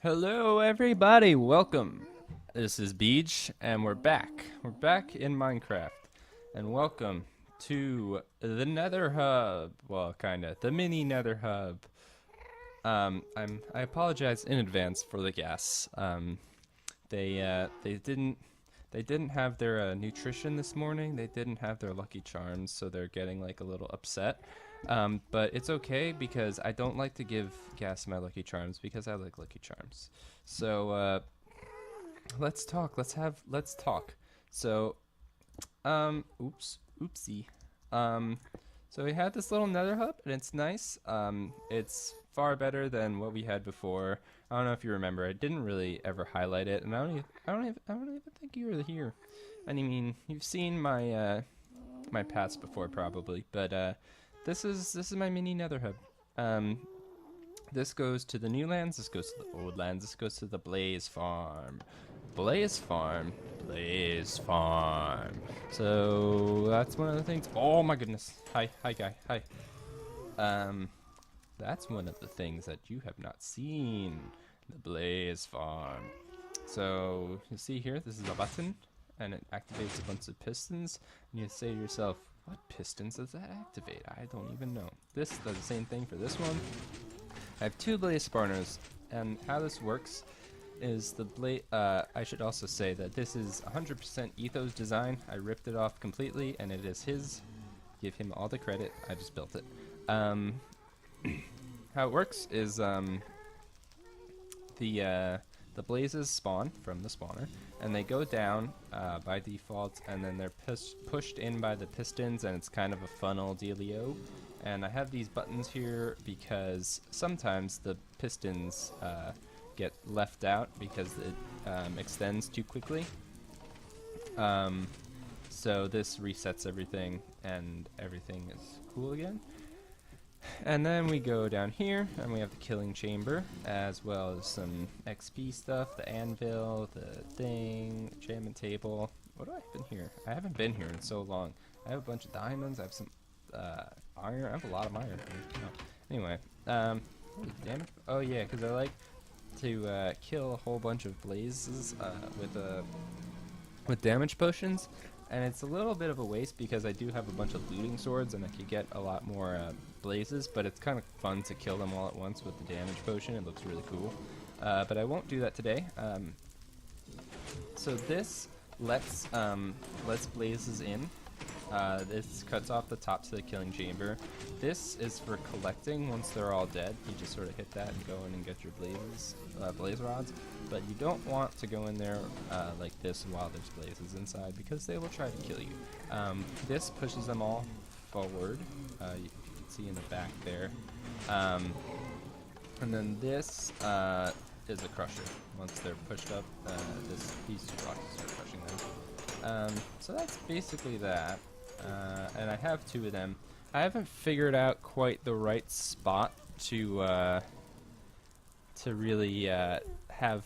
Hello, everybody. Welcome. This is Beej, and we're back. We're back in Minecraft, and welcome to the Nether Hub. Well, kinda the mini Nether Hub. I apologize in advance for the gas. They didn't have their nutrition this morning. They didn't have their Lucky Charms, so they're getting like a little upset. But it's okay because I don't like to give gas my Lucky Charms because I like Lucky Charms. So let's talk. Let's talk. So oopsie. Um, so we had this little Nether hub, and it's nice. It's far better than what we had before. I don't know if you remember. I didn't really ever highlight it, and I don't even think you were here. I mean, you've seen my past before probably, but this is my mini Nether hub. Um, this goes to the new lands. This goes to the old lands. This goes to the Blaze Farm. Blaze Farm. Blaze Farm. So that's one of the things. Oh my goodness. Hi, guy. Hi. Um, that's one of the things that you have not seen. The Blaze Farm. So you see here, this is a button, and it activates a bunch of pistons. And you say to yourself, what pistons does that activate? I don't even know. This does the same thing for this one. I have two blaze spawners, and how this works is the blaze. I should also say that this is 100% Etho's design. I ripped it off completely, and it is his. Give him all the credit. I just built it. How it works is the blazes spawn from the spawner, and they go down by default, and then they're pushed in by the pistons, and it's kind of a funnel dealio. And I have these buttons here because sometimes the pistons get left out because it extends too quickly. So this resets everything, and everything is cool again. And then we go down here, and we have the killing chamber, as well as some XP stuff, the anvil, the thing, enchantment table. What do I have in here? I haven't been here in so long. I have a bunch of diamonds, I have some iron, I have a lot of iron. Oh. Anyway, damage? Oh yeah, because I like to kill a whole bunch of blazes with damage potions. And it's a little bit of a waste because I do have a bunch of looting swords and I could get a lot more blazes, but it's kind of fun to kill them all at once with the damage potion. It looks really cool. But I won't do that today. So this lets blazes in. This cuts off the top to the killing chamber. This is for collecting once they're all dead. You just sort of hit that and go in and get your blaze rods. But you don't want to go in there like this while there's blazes inside because they will try to kill you. This pushes them all forward. You can see in the back there. And then this is a crusher. Once they're pushed up, these two blocks start crushing them. So that's basically that. And I have two of them. I haven't figured out quite the right spot to really have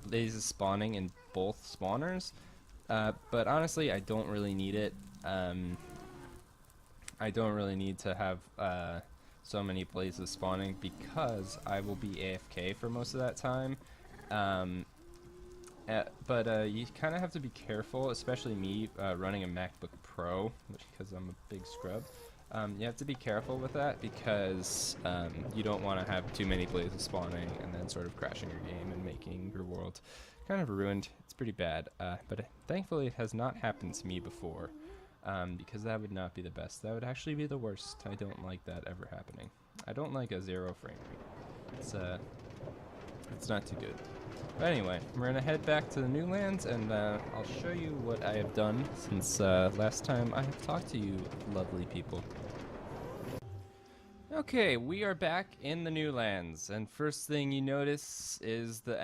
blazes spawning in both spawners. But honestly, I don't really need it. I don't really need to have so many blazes spawning because I will be AFK for most of that time. But you kind of have to be careful, especially me running a MacBook Pro, because I'm a big scrub. You have to be careful with that because you don't want to have too many blazes spawning and then sort of crashing your game and making your world kind of ruined. It's pretty bad, but thankfully it has not happened to me before because that would not be the best. That would actually be the worst. I don't like that ever happening. I don't like a 0 frame rate. It's not too good. But anyway, we're gonna head back to the new lands, and I'll show you what I have done since last time I have talked to you lovely people. Okay, we are back in the new lands, and first thing you notice is the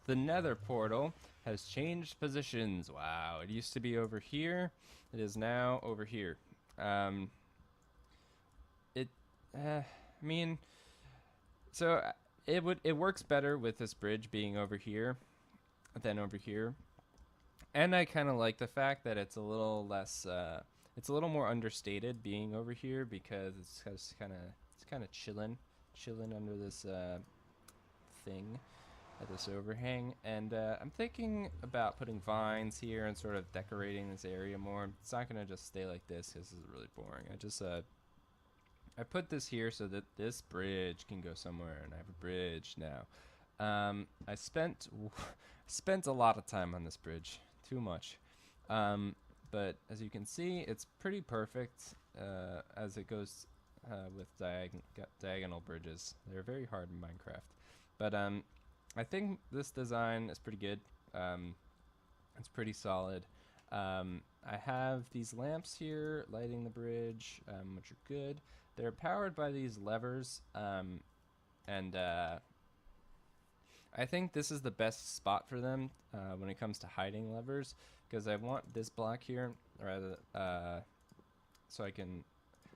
the nether portal has changed positions. Wow, it used to be over here, it is now over here. I mean, so it works better with this bridge being over here than over here, and I kind of like the fact that it's a little less it's a little more understated being over here because it's kind of chilling under this thing at this overhang, and I'm thinking about putting vines here and sort of decorating this area more. It's not gonna just stay like this because this is really boring. I put this here so that this bridge can go somewhere, and I have a bridge now. I spent spent a lot of time on this bridge, too much. But as you can see, it's pretty perfect as it goes with diagonal bridges. They're very hard in Minecraft, but I think this design is pretty good. It's pretty solid. I have these lamps here lighting the bridge, which are good. They're powered by these levers, and I think this is the best spot for them when it comes to hiding levers, because I want this block here rather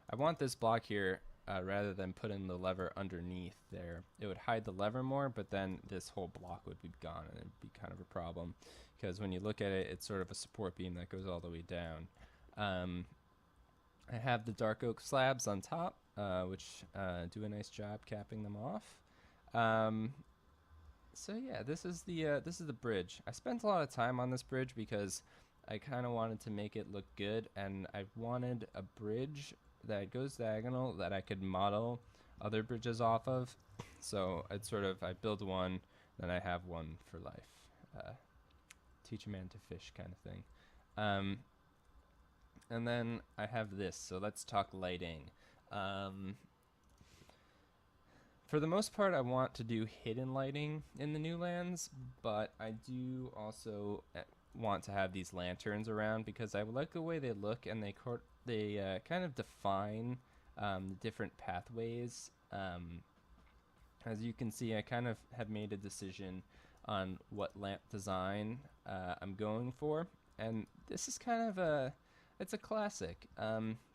I want this block here rather than putting the lever underneath there. It would hide the lever more, but then this whole block would be gone, and it would be kind of a problem, because when you look at it, it's sort of a support beam that goes all the way down. I have the dark oak slabs on top, which do a nice job capping them off. So yeah, this is the bridge. I spent a lot of time on this bridge because I kind of wanted to make it look good, and I wanted a bridge that goes diagonal that I could model other bridges off of. So I build one, then I have one for life. Teach a man to fish kind of thing. And then I have this, so let's talk lighting. For the most part, I want to do hidden lighting in the new lands, but I do also want to have these lanterns around because I like the way they look, and they kind of define the different pathways. As you can see, I kind of have made a decision on what lamp design I'm going for, and this is kind of it's a classic.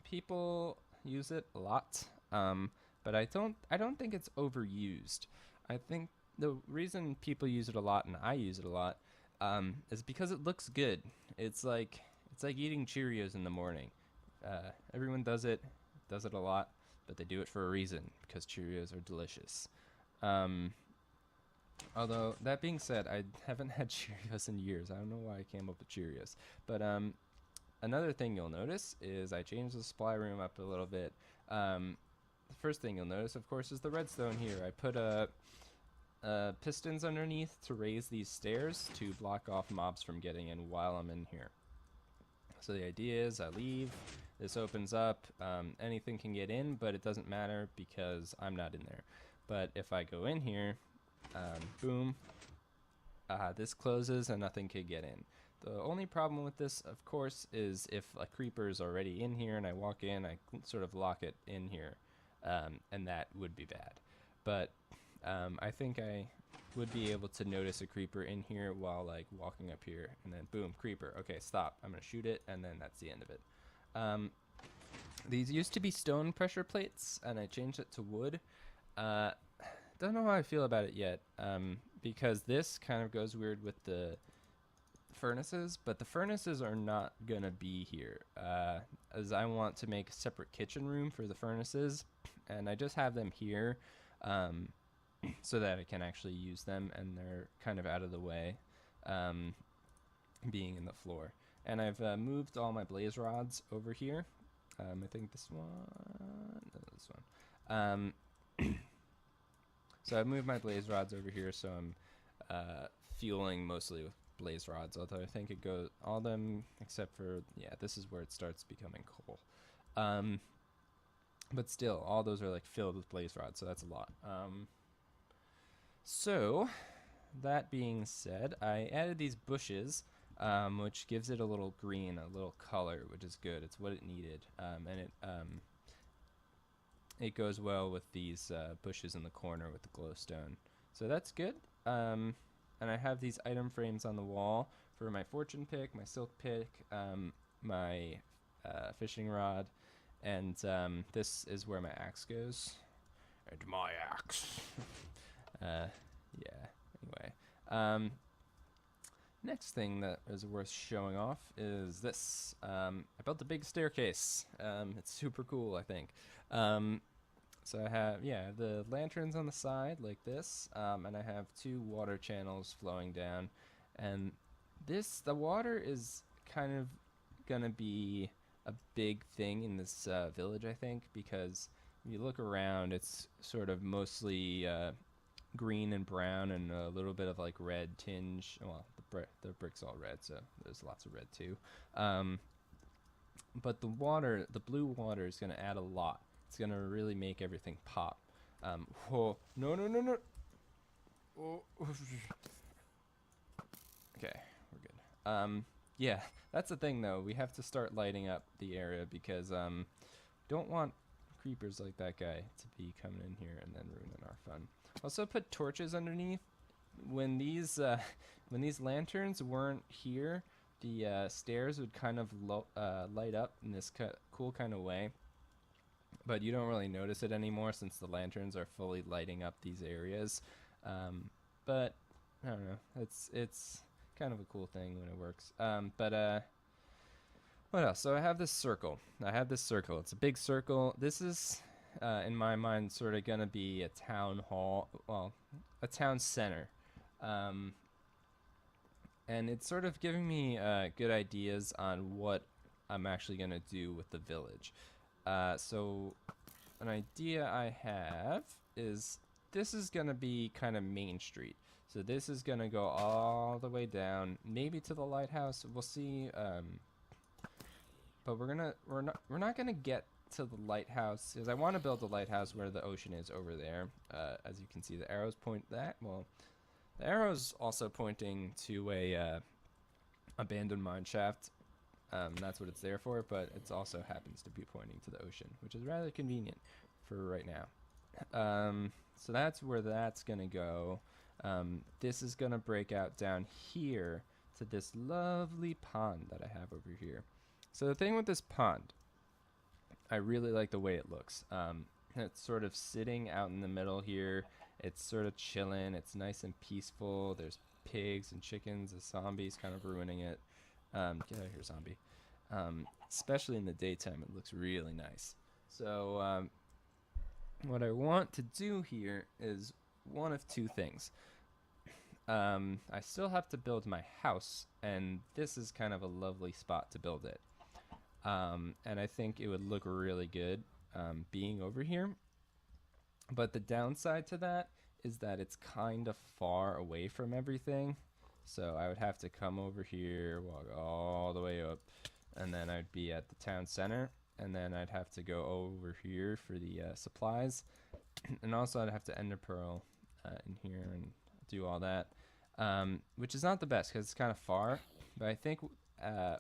People use it a lot, but I don't think it's overused. I think the reason people use it a lot, and I use it a lot, is because it looks good. It's like eating Cheerios in the morning. Everyone does it a lot, but they do it for a reason, because Cheerios are delicious. Although, that being said, I haven't had Cheerios in years. I don't know why I came up with Cheerios. But another thing you'll notice is I changed the supply room up a little bit. The first thing you'll notice, of course, is the redstone here. I put pistons underneath to raise these stairs to block off mobs from getting in while I'm in here. So the idea is I leave, this opens up, anything can get in, but it doesn't matter because I'm not in there. But if I go in here, boom, this closes and nothing could get in. The only problem with this, of course, is if a creeper is already in here and I walk in, I sort of lock it in here, and that would be bad. But I think I would be able to notice a creeper in here while like walking up here, and then boom, creeper. Okay, stop. I'm gonna shoot it, and then that's the end of it. These used to be stone pressure plates, and I changed it to wood. Don't know how I feel about it yet, because this kind of goes weird with the furnaces, but the furnaces are not gonna be here, as I want to make a separate kitchen room for the furnaces, and I just have them here so that I can actually use them, and they're kind of out of the way, being in the floor. And I've moved all my blaze rods over here. I think this one, no, this one. So I've moved my blaze rods over here, so I'm fueling mostly with blaze rods, although I think it goes, all of them except for, yeah, this is where it starts becoming coal. But still, all those are like filled with blaze rods, so that's a lot. So, that being said, I added these bushes, which gives it a little green, a little color, which is good. It's what it needed, and it goes well with these bushes in the corner with the glowstone. So that's good. And I have these item frames on the wall for my fortune pick, my silk pick, my fishing rod, and this is where my axe goes. And my axe. Yeah, anyway. Next thing that is worth showing off is this. I built a big staircase. It's super cool, I think. So I have, yeah, the lanterns on the side like this, and I have 2 water channels flowing down. And the water is kind of gonna be a big thing in this village, I think, because if you look around, it's sort of mostly green and brown and a little bit of like red tinge. Well, the brick's all red, so there's lots of red too. Um, but the blue water is gonna add a lot. It's gonna really make everything pop. Whoa, no, no, no, no. Oh. Okay, we're good. Yeah, that's the thing though. We have to start lighting up the area because don't want creepers like that guy to be coming in here and then ruining our fun. Also, put torches underneath. When these when these lanterns weren't here, the stairs would kind of light up in this cool kind of way. But you don't really notice it anymore since the lanterns are fully lighting up these areas. But I don't know. It's kind of a cool thing when it works. What else? So I have this circle. It's a big circle. This is, in my mind, sort of gonna be a town hall. Well, a town center. And it's sort of giving me good ideas on what I'm actually gonna do with the village. So an idea I have is this is gonna be kind of Main Street. So this is gonna go all the way down, maybe to the lighthouse. We'll see. But we're not gonna get to the lighthouse because I want to build a lighthouse where the ocean is over there. As you can see, the arrows point that. Well, the arrow's also pointing to a abandoned mine shaft. That's what it's there for, but it also happens to be pointing to the ocean, which is rather convenient for right now. So that's where that's gonna go. This is gonna break out down here to this lovely pond that I have over here. So the thing with this pond, I really like the way it looks. It's sort of sitting out in the middle here. It's sort of chilling. It's nice and peaceful. There's pigs and chickens. The zombies kind of ruining it. Get out of here, zombie. Especially in the daytime, it looks really nice. So what I want to do here is one of 2 things. I still have to build my house, and this is kind of a lovely spot to build it. And I think it would look really good being over here. But the downside to that is that it's kind of far away from everything. So I would have to come over here, walk all the way up, and then I'd be at the town center. And then I'd have to go over here for the supplies. And also I'd have to ender pearl in here and do all that. Which is not the best because it's kind of far. But I think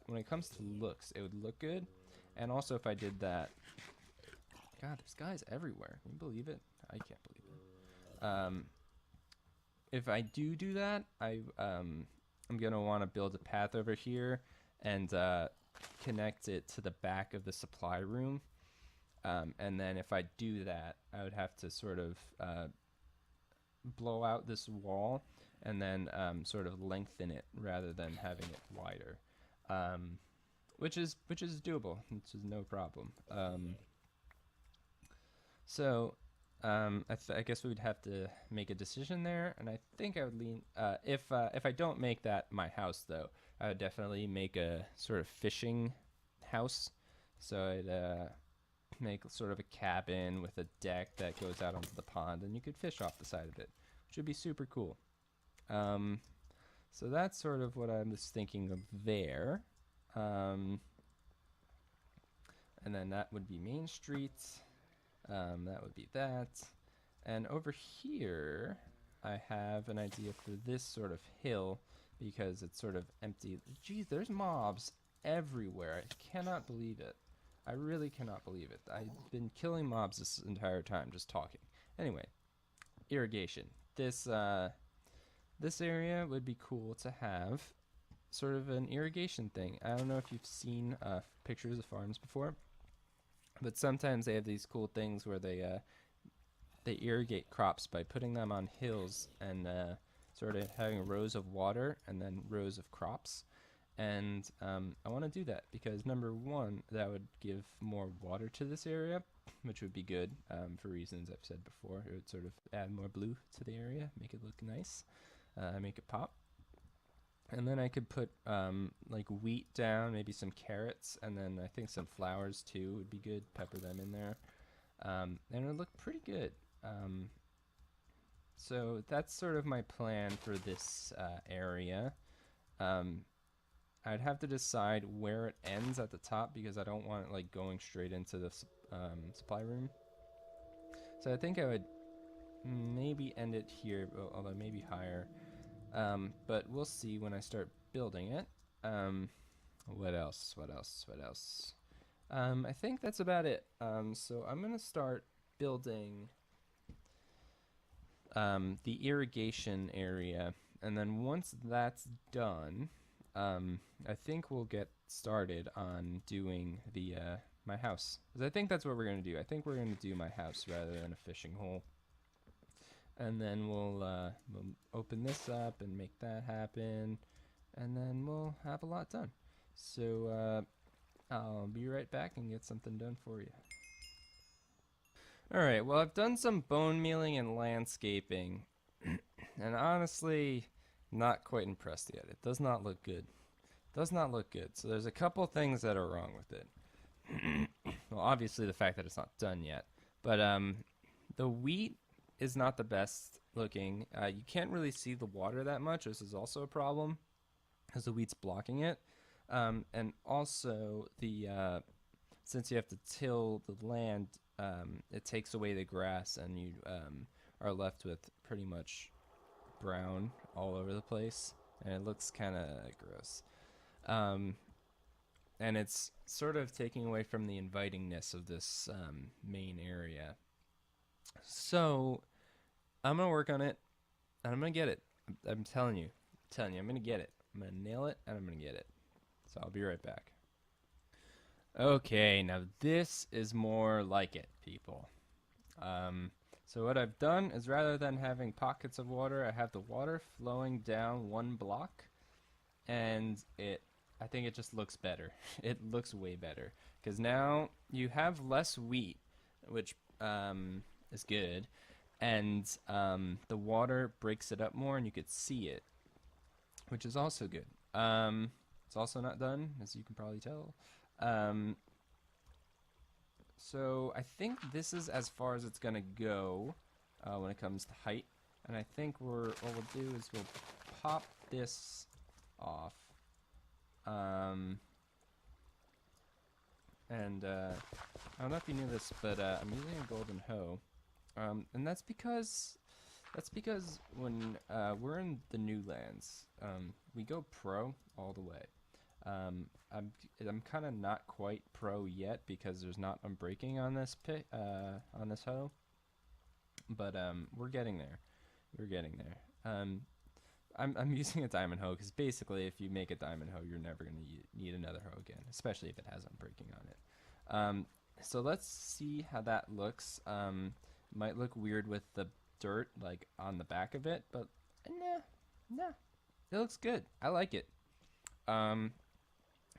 when it comes to looks, it would look good. And also if I did that, God, there's guys everywhere. Can you believe it? I can't believe it. If I do that, I'm gonna want to build a path over here and connect it to the back of the supply room. And then if I do that, I would have to sort of blow out this wall and then sort of lengthen it rather than having it wider. Which is doable, which is no problem. I guess we'd have to make a decision there, and I think I would lean. If I don't make that my house, though, I would definitely make a sort of fishing house. So I'd make sort of a cabin with a deck that goes out onto the pond, and you could fish off the side of it, which would be super cool. So that's sort of what I was thinking of there. And then that would be Main Street. That would be that. And over here, I have an idea for this sort of hill because it's sort of empty. Geez, there's mobs everywhere. I cannot believe it. I really cannot believe it. I've been killing mobs this entire time just talking. Anyway, irrigation. This area would be cool to have sort of an irrigation thing. I don't know if you've seen pictures of farms before, but sometimes they have these cool things where they irrigate crops by putting them on hills and sort of having rows of water and then rows of crops. And I want to do that because number one, that would give more water to this area, which would be good for reasons I've said before. It would sort of add more blue to the area, make it look nice, make it pop. And then I could put like wheat down, maybe some carrots, and then I think some flowers too would be good. Pepper them in there, and it would look pretty good. So that's sort of my plan for this area. I'd have to decide where it ends at the top because I don't want it like going straight into the supply room. So I think I would maybe end it here, although maybe higher. But we'll see when I start building it. What else? What else? What else? I think that's about it. So I'm gonna start building the irrigation area, and then once that's done, I think we'll get started on doing the my house. 'Cause I think that's what we're gonna do. I think we're gonna do my house rather than a fishing hole. And then we'll open this up and make that happen, and then we'll have a lot done. So I'll be right back and get something done for you. Alright, well I've done some bone mealing and landscaping, and honestly, not quite impressed yet. It does not look good. Does not look good. So there's a couple things that are wrong with it. Well, obviously the fact that it's not done yet. But the wheat is not the best looking. You can't really see the water that much. This is also a problem because the wheat's blocking it. And also the since you have to till the land, it takes away the grass, and you are left with pretty much brown all over the place, and it looks kind of gross. And it's sort of taking away from the invitingness of this main area. So I'm gonna work on it, and I'm gonna get it. I'm telling you, I'm gonna get it. I'm gonna nail it, and I'm gonna get it. So I'll be right back. Okay, now this is more like it, people. So what I've done is rather than having pockets of water, I have the water flowing down one block, and I think it just looks better. It looks way better because now you have less wheat, which is good, and the water breaks it up more, and you could see it, which is also good. It's also not done, as you can probably tell. So I think this is as far as it's gonna go when it comes to height, and I think what we'll do is we'll pop this off, and I don't know if you knew this, but I'm using a golden hoe, and that's because when we're in the new lands, we go pro all the way. I'm kind of not quite pro yet because there's not unbreaking on this hoe, but we're getting there. We're getting there. I'm using a diamond hoe because basically, if you make a diamond hoe, you're never gonna need another hoe again, especially if it has unbreaking on it. So let's see how that looks. Might look weird with the dirt like on the back of it, but nah, it looks good. I like it.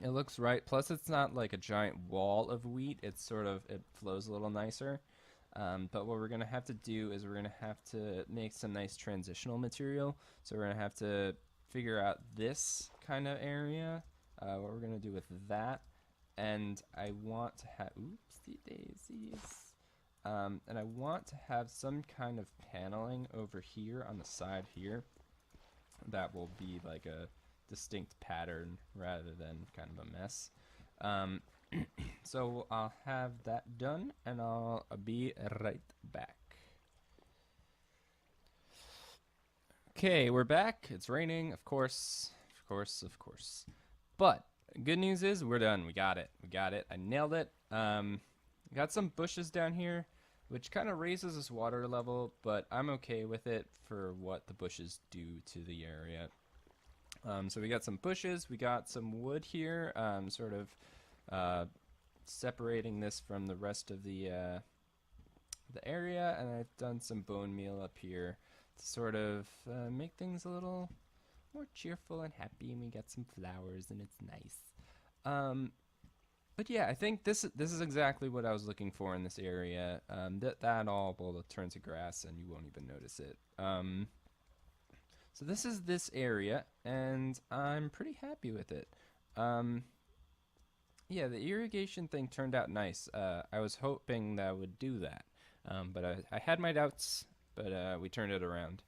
It looks right. Plus, it's not like a giant wall of wheat. It's sort of, it flows a little nicer. But what we're going to have to do is we're going to have to make some nice transitional material. So we're going to have to figure out this kind of area, what we're going to do with that. And I want to have, oopsie daisies. And I want to have some kind of paneling over here on the side here. That will be like a distinct pattern rather than kind of a mess. So I'll have that done, and I'll be right back. Okay, we're back. It's raining, of course. But good news is we're done. We got it. I nailed it. Got some bushes down here, which kind of raises this water level, but I'm okay with it for what the bushes do to the area. So we got some bushes, we got some wood here, sort of separating this from the rest of the area, and I've done some bone meal up here to sort of make things a little more cheerful and happy, and we got some flowers, and it's nice. But yeah, I think this is exactly what I was looking for in this area. That all will turn to grass, and you won't even notice it. So this is this area, and I'm pretty happy with it. Yeah, the irrigation thing turned out nice. I was hoping that I would do that, but I had my doubts, but we turned it around.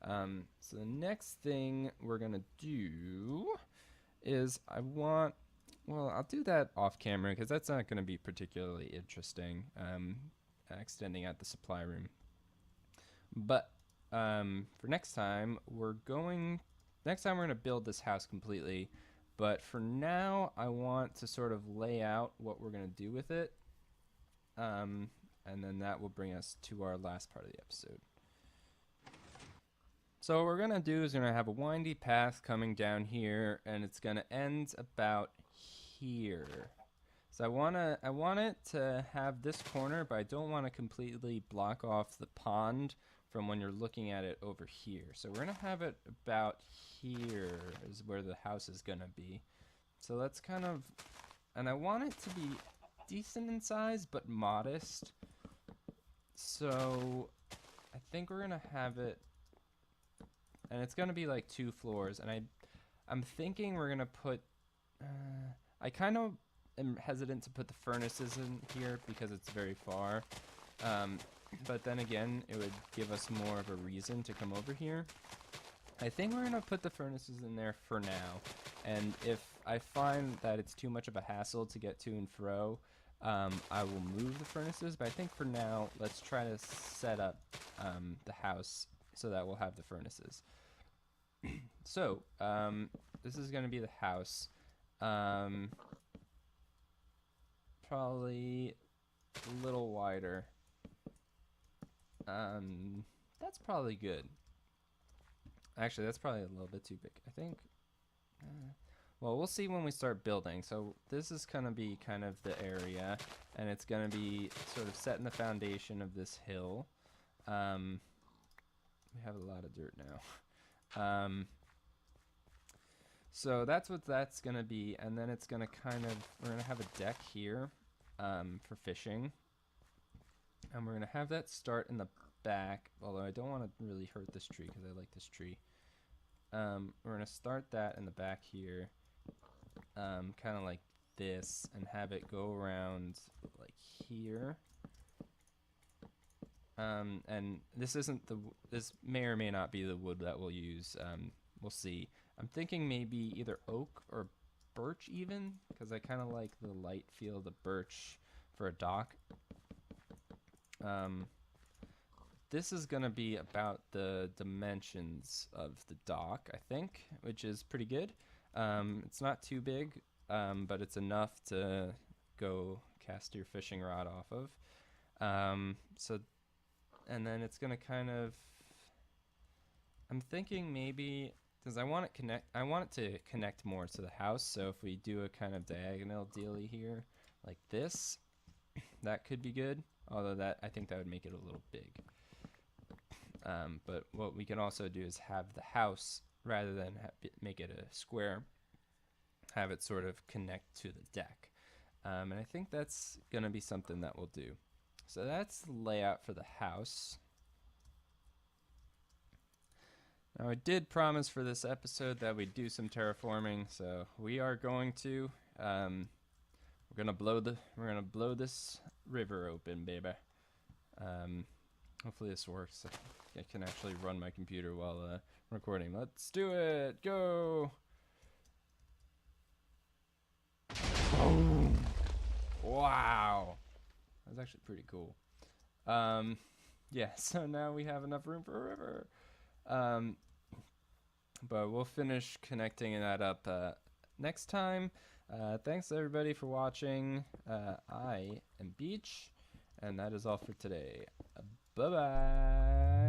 So the next thing we're gonna do is well, I'll do that off camera because that's not gonna be particularly interesting. Extending out the supply room, but for next time we're gonna build this house completely. But for now, I want to sort of lay out what we're going to do with it. And then that will bring us to our last part of the episode. So what we're going to do is we're going to have a windy path coming down here, and it's going to end about here. So I want it to have this corner, but I don't want to completely block off the pond from when you're looking at it over here. So we're gonna have it about here is where the house is gonna be. So that's kind of, and I want it to be decent in size, but modest. So I think we're gonna have it, and it's gonna be like 2 floors, and I'm thinking we're gonna put, I kind of am hesitant to put the furnaces in here because it's very far. But then again, it would give us more of a reason to come over here. I think we're going to put the furnaces in there for now. And if I find that it's too much of a hassle to get to and fro, I will move the furnaces. But I think for now, let's try to set up the house so that we'll have the furnaces. So, this is going to be the house. Probably a little wider. That's probably good. Actually, that's probably a little bit too big, I think. Well, we'll see when we start building. So this is going to be kind of the area, and it's going to be sort of setting the foundation of this hill. We have a lot of dirt now. So that's what that's going to be, and then it's going to kind of, we're going to have a deck here for fishing. And we're going to have that start in the back, although I don't want to really hurt this tree because I like this tree. We're going to start that in the back here, kind of like this, and have it go around like here. And this may or may not be the wood that we'll use. We'll see. I'm thinking maybe either oak or birch even, because I kind of like the light feel of the birch for a dock. This is going to be about the dimensions of the dock, I think, which is pretty good. It's not too big, but it's enough to go cast your fishing rod off of. And then it's going to kind of, I'm thinking maybe, because I want it to connect more to the house. So if we do a kind of diagonal dealy here, like this, that could be good. Although I think that would make it a little big. But what we can also do is have the house, rather than make it a square, have it sort of connect to the deck. And I think that's going to be something that we'll do. So that's the layout for the house. Now I did promise for this episode that we'd do some terraforming, so we are going to. We're gonna blow this river open, baby. Hopefully this works. I can actually run my computer while recording. Let's do it. Go. Boom. Wow. That was actually pretty cool. Yeah. So now we have enough room for a river. But we'll finish connecting that up next time. Thanks everybody for watching. I am Beach, and that is all for today. Bye bye.